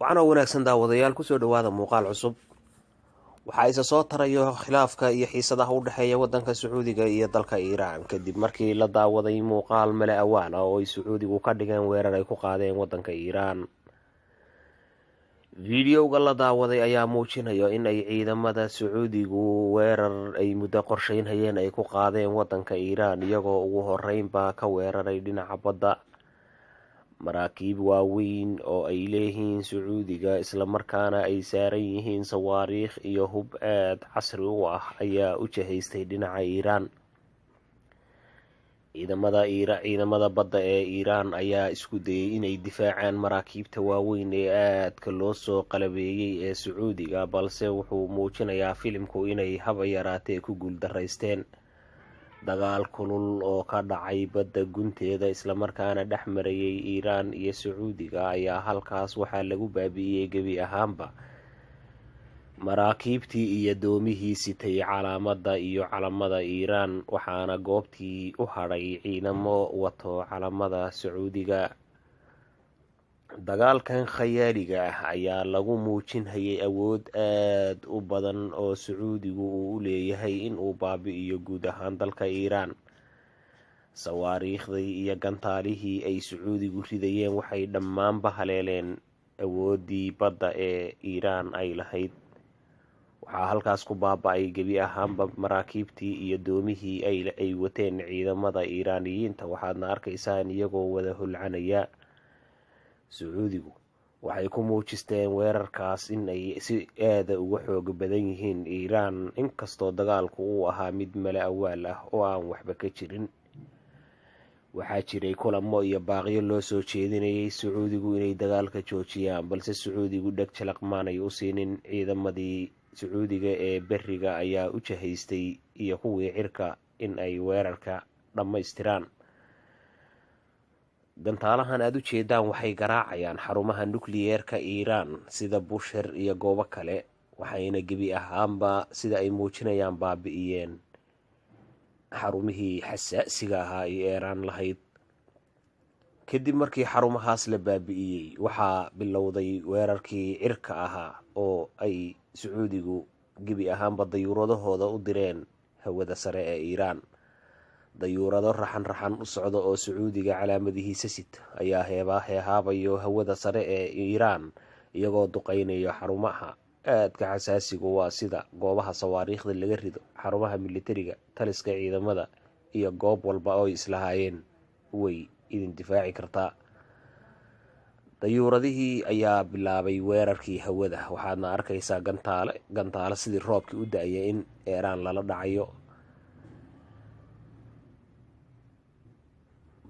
waxaana wanaagsan daawadayaal kusoo dhawaada muuqaal cusub. waxaa isa soo tarayo khilaafka iyo xiisadaha u dhexeeya wadanka sacuudiga iyo dalka iiraan kadib markii la daawaday muuqaal male awaan ah oo ay sacuudigu ka dhigeen weerar ay ku qaadeen wadanka iiraan. fiidiyowga la daawaday ayaa muujinayo in ay ciidamada sacuudigu weerar ay muddo qorsheynayeen ay ku qaadeen wadanka iiraan, iyagoo ugu horeynbaa ka weeraray dhinaca badda. maraakiib waaweyn oo ay leeyihiin sacuudiga islamarkaana ay saaran yihiin sawaariikh iyo hub aad casri u ah ayaa u jahaystay dhinaca iiraan. ciidamada badda ee iiraan ayaa isku dayay inay difaacaan maraakiibta waaweyn ee aadka loo soo qalabeeyey ee sacuudiga, balse wuxuu muujinayaa filimku inay haba yaraatee ku guuldaraysteen. dagaal kulul oo ka dhacay badda gunteeda islamarkaana dhex marayay iiraan iyo sacuudiga ayaa halkaas waxaa lagu baabi'iyey gebi ahaanba maraakiibtii iyo doomihii sitay calaamada iyo calamada iiraan, waxaana goobtii u hadhay ciidamo wato calamada sacuudiga. dagaalkan khayaaliga ah ayaa lagu muujinayay awood aad u badan oo sacuudigu uu u leeyahay inuu baabi'iyo guud ahaan dalka iiraan. sawaariikhdii iyo gantaalihii ay sacuudigu ridayeen waxay dhammaanba haleeleen awooddii badda ee iiraan ay lahayd. waxaa halkaas ku baaba-ay gebi ahaanba maraakiibtii iyo doomihii ay wateen ciidamada iiraaniyiinta, waxaadna arkaysaan iyagoo wada holcanaya. sacuudigu waxay ku muujisteen weerarkaas in ay si aada uga xoog badan yihiin iiraan, inkastoo dagaalku uu ahaa mid mala awaal ah oo aan waxba ka jirin. waxaa jiray kulamo iyo baaqyo loo soo jeedinayay sacuudigu inay dagaalka joojiyaan, balse sacuudigu dheg jalaq maanay u siinin. ciidamadii sacuudiga ee beriga ayaa u jahaystay iyo kuwii cirka in ay weerarka dhammaystiraan. gantaalahan aada u jeedaan waxay garaacayaan xarumaha nukliyeerka iiraan sida busher iyo goobo kale, waxayna gebi ahaanba sida ay muujinayaan baabi'iyeen xarumihii xasaasiga ahaa ee iiraan lahayd. kadib markii xarumahaas la baabi'iyey waxaa bilowday weerarkii cirka ahaa oo ay sacuudigu gebi ahaanba dayuuradahooda u direen hawada sare ee iiraan. dayuurado raxan u socda oo sacuudiga calaamadihiisa sita ayaa heehaabayo hawada sare ee iiraan, iyagoo duqeynayo xarumaha aadka xasaasiga waa sida goobaha sawaariikhda laga rido, xarumaha militariga, taliska ciidamada iyo goob walba oo islahaayeen way idin difaaci kartaa. dayuuradihii ayaa bilaabay weerarkii hawada, waxaadna arkaysaa gantaale sidii roobkii u da-aya in iiraan lala dhacayo.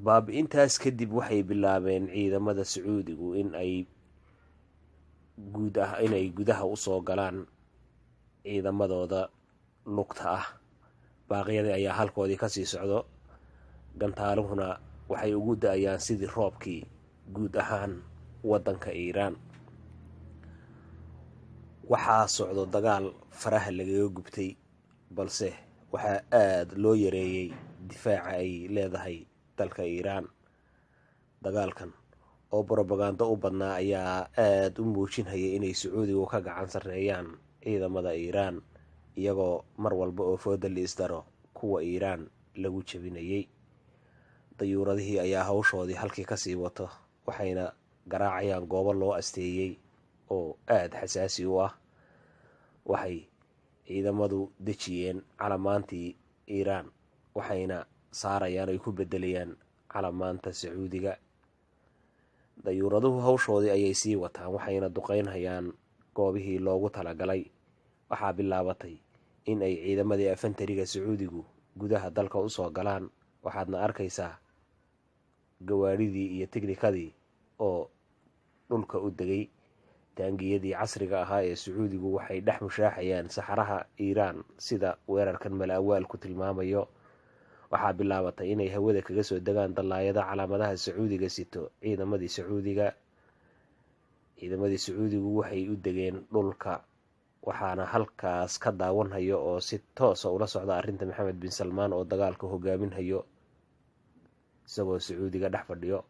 baabi-intaas kadib waxay bilaabeen ciidamada sacuudigu inay gudaha usoo galaan ciidamadooda lugta ah. baaqyadii ayaa halkoodii kasii socdo, gantaaluhuna waxay ugu da-ayaan sidii roobkii guud ahaan wadanka iiraan. waxaa socdo dagaal faraha lagaga gubtay, balse waxaa aada loo yareeyey difaaca ay leedahay dalka iiraan. dagaalkan oo brobagando u badnaa ayaa aada u muujinayay inay sacuudigu ka gacan sarreeyaan ciidamada iiraan, iyagoo mar walba oo fooda la isdaro kuwa iiraan lagu jebinayay. dayuuradihii ayaa hawshoodii halkii kasii wato, waxayna garaacayaan goobo loo asteeyey oo aada xasaasi u ah. waxay ciidamadu dejiyeen calamaantii iiraan, waxayna saarayaan ay ku bedelayaan calamaanta sacuudiga. dayuuraduhu hawshoodii ayay sii wataan, waxayna duqeynhayaan goobihii loogu talagalay. waxaa bilaabatay in ay ciidamadii afantariga sacuudigu gudaha dalka usoo galaan, waxaadna arkaysaa gawaadhidii iyo tiknikadii oo dhulka u degay. taangiyadii casriga ahaa ee sacuudigu waxay dhex mushaaxayaan saxaraha iiraan sida weerarkan mala awaalku tilmaamayo. waxaa bilaabatay inay hawada kaga soo degaan dallaayada calaamadaha sacuudiga sito. ciidamadii sacuudigu waxay u degeen dhulka, waxaana halkaas ka daawanhayo oo si toosa ula socda arrinta maxamed bin salmaan oo dagaalka hogaaminhayo isagoo sacuudiga dhex fadhiyo.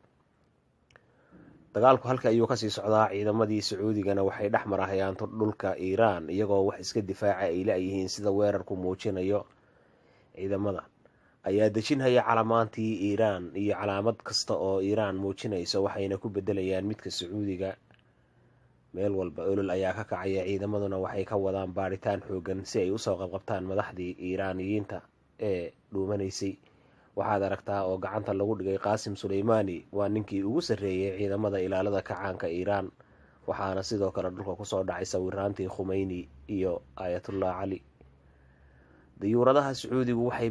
dagaalku halka ayuu kasii socdaa. ciidamadii sacuudigana waxay dhex marahayaan dhulka iiraan iyagoo wax iska difaaca ay la-yihiin sida weerarku muujinayo. ciidamada ayaa dejinhaya calamaantii iiraan iyo calaamad kasta oo iiraan muujinayso, waxayna ku bedelayaan midka sacuudiga. meel walba olol ayaa ka kacaya. ciidamaduna waxay ka wadaan baaritaan xoogan si ay usoo qabqabtaan madaxdii iiraaniyiinta ee dhuumanaysay. waxaad aragtaa oo gacanta lagu dhigay qaasim suleymaani, waa ninkii ugu sarreeyay ciidamada ilaalada kacaanka iiraan. waxaana sidoo kale dhulka kusoo dhacay sawiraantii khumeyni iyo aayatullah cali. diyuuradaha sacuudigu waxay